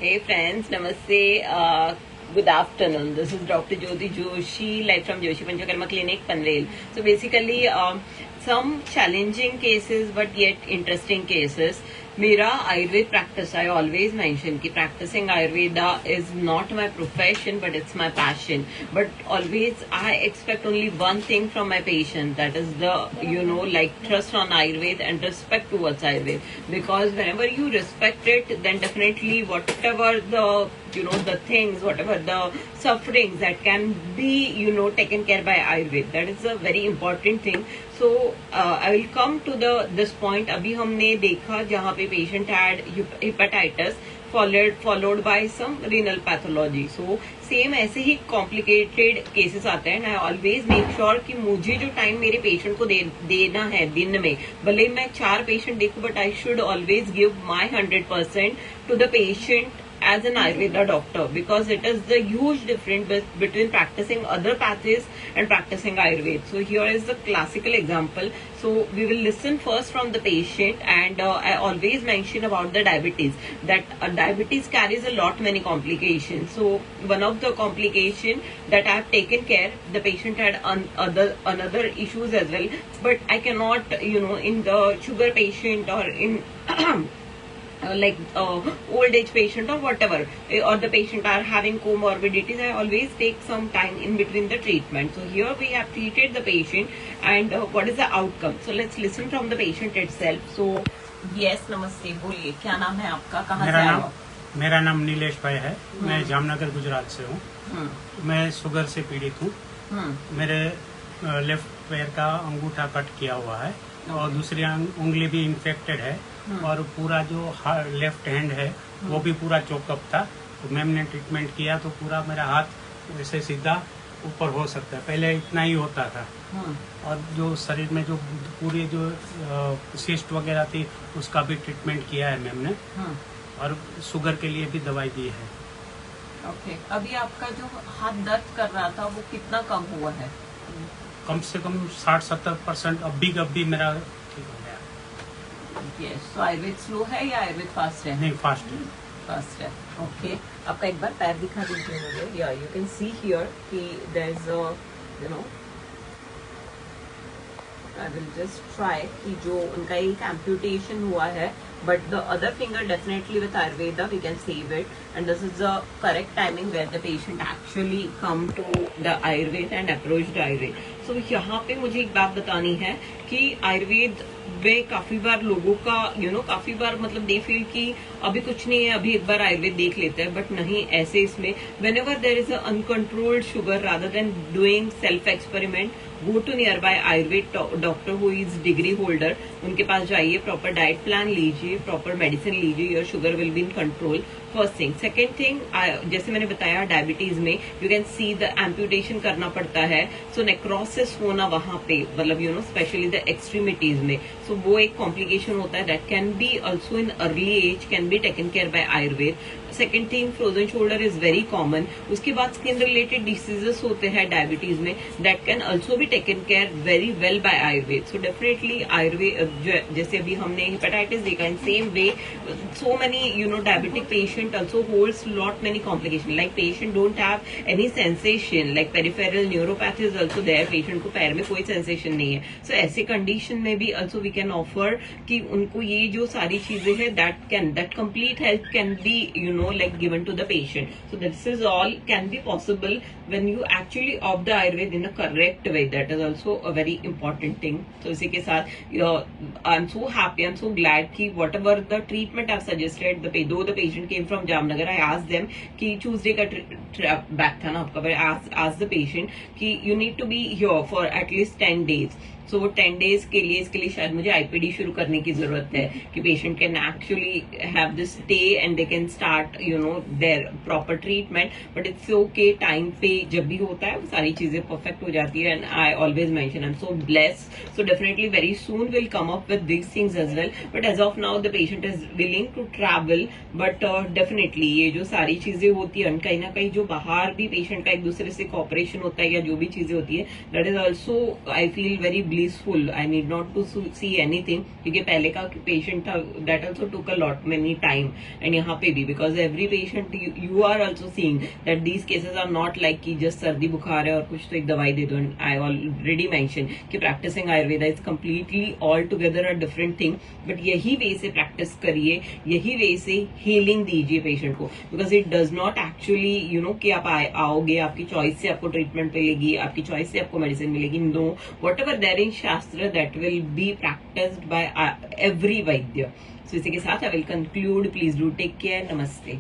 Hey friends, namaste. Good afternoon. This is Dr. Jyoti Joshi, live from Joshi Panchakarma Clinic, Panvel. So basically, some challenging cases, but yet interesting cases. मेरा Ayurveda practice I always mention कि practicing Ayurveda is not my profession but it's my passion but always I expect only one thing from my patient that is the like trust on ayurveda and respect towards ayurveda because whenever you respect it then definitely whatever the things, whatever the sufferings that can be taken care by ayurveda, that is a very important thing. So I will come to this point. अभी हमने देखा जहाँ पे patient had hepatitis followed by some renal pathology. So same ऐसे ही complicated cases आते हैं. I always make sure कि मुझे जो टाइम मेरे पेशेंट को देना है दिन में, भले मैं 4 पेशेंट देखूं, but I should always give my 100% to the patient as an Ayurveda doctor, because it is the huge difference between practicing other pathways and practicing Ayurveda. So here is the classical example. So we will listen first from the patient, and I always mention about the diabetes, that diabetes carries a lot many complications. So one of the complication that I have taken care, the patient had another issues as well, but I cannot in the sugar patient or in old age patient or whatever, or the patient are having comorbidities, I always take some time in between the treatment. So here we have treated the patient, and what is the outcome? So let's listen from the patient itself. So yes, namaste, बोलिए क्या नाम है आपका, कहाँ से आए हो? मेरा नाम नीलेश भाई है. मैं जामनगर गुजरात से हूँ. मैं शुगर से पीड़ित हूँ. मेरे लेफ्ट पैर का अंगूठा कट किया हुआ है और दूसरी उंगली भी इन्फेक्टेड है, और पूरा जो लेफ्ट हैंड है वो भी पूरा चोकअप था. तो मैम ने ट्रीटमेंट किया तो पूरा मेरा हाथ ऐसे सीधा ऊपर हो सकता है. पहले इतना ही होता था. और जो शरीर में जो पूरी जो सिस्ट वगैरह थी उसका भी ट्रीटमेंट किया है मैम ने, और शुगर के लिए भी दवाई दी है. ओके, अभी आपका जो हाथ दर्द कर रहा था वो कितना कम हुआ है? कम से कम 60-70% अभी मेरा ठीक हो गया. यस. तो आयुर्वेद स्लो है या आयुर्वेद फास्ट है? नहीं, फास्ट है. फास्ट है. ओके, आपका एक बार पैर दिखा दीजिए मुझे. या यू कैन सी हियर कि there is I will just try कि जो उनका एक एम्प्यूटेशन हुआ है, but the other finger definitely with Ayurveda we can save it, and this is the correct timing where the patient actually come to the Ayurveda and approach the Ayurveda. So यहाँ पे मुझे एक बात बतानी है कि आयुर्वेद में काफी बार लोगों का काफी बार मतलब दे फील कि अभी कुछ नहीं है, अभी एक बार आयुर्वेद देख लेते हैं, बट नहीं. ऐसे इसमें whenever there is a uncontrolled sugar, rather than doing self experiment, go to nearby Ayurved doctor who is degree holder. उनके पास जाइए, प्रॉपर डाइट प्लान लीजिए, प्रॉपर मेडिसिन लीजिए, your sugar will be in control. First thing. Second thing, जैसे मैंने बताया diabetes में you can see the amputation करना पड़ता है. सो नेक्रोसिस होना वहां पे, मतलब स्पेशली द एक्सट्रीमिटीज में, सो वो एक कॉम्प्लिकेशन होता है. That can be also in early age, can be taken care by Ayurveda. Second thing, frozen shoulder is very common. उसके बाद स्किन रिलेटेड डिसीजेस होते हैं डायबिटीज में, that can also be taken care very well by Ayurveda. So definitely Ayurveda, जैसे अभी हमने hepatitis देखा, in same way so many diabetic patient also holds lot many complications, like patient don't have any sensation, like peripheral neuropathy is also there. patient को पैर में कोई sensation नहीं है. so ऐसे condition में भी also we can offer कि उनको ये जो सारी चीजें हैं that complete help can be like given to the patient. so this is all can be possible when you actually opt the Ayurveda in a correct way. That is also a very important thing. so इसी के साथ I'm so happy, I'm so glad कि whatever the treatment I've suggested, though the patient came from Jamnagar, I asked them कि Tuesday का back था ना आपका, but I asked the patient कि you need to be here for at least 10 days. So 10 days के लिए इसके लिए शायद मुझे आईपीडी शुरू करने की जरूरत है कि patient can actually have this stay and they can start their proper treatment. But it's okay, time पे जब भी होता है वो सारी चीजें परफेक्ट हो जाती है. And I always mention I am so blessed. So definitely very soon will come up with this things as well. But as of now the patient is willing to travel. But definitely ये जो सारी चीजें होती है, कहीं ना कहीं जो बाहर भी पेशेंट का एक दूसरे से कॉपरेशन होता है या जो भी चीजें होती है, that is also I feel very blissful, I need not to see anything, क्योंकि पहले का पेशेंट था that also took a lot many time, and यहाँ पे भी because every patient you are also seeing that these cases are not like कि just सर्दी बुखार है और कुछ तो एक दवाई दे दो. एंड आई ऑलरेडी मेंशन कि practicing Ayurveda is completely altogether a different thing, but यही वे से प्रैक्टिस करिए, यही वे से हीलिंग दीजिए पेशेंट को, because it does not actually you know कि आप आओगे, आपकी चॉइस से आपको ट्रीटमेंट मिलेगी, आपकी चॉइस से आपको मेडिसिन मिलेगी. No, whatever there in shastra that will be practiced by every vaidya. So इसी के साथ I will conclude. Please do take care. नमस्ते.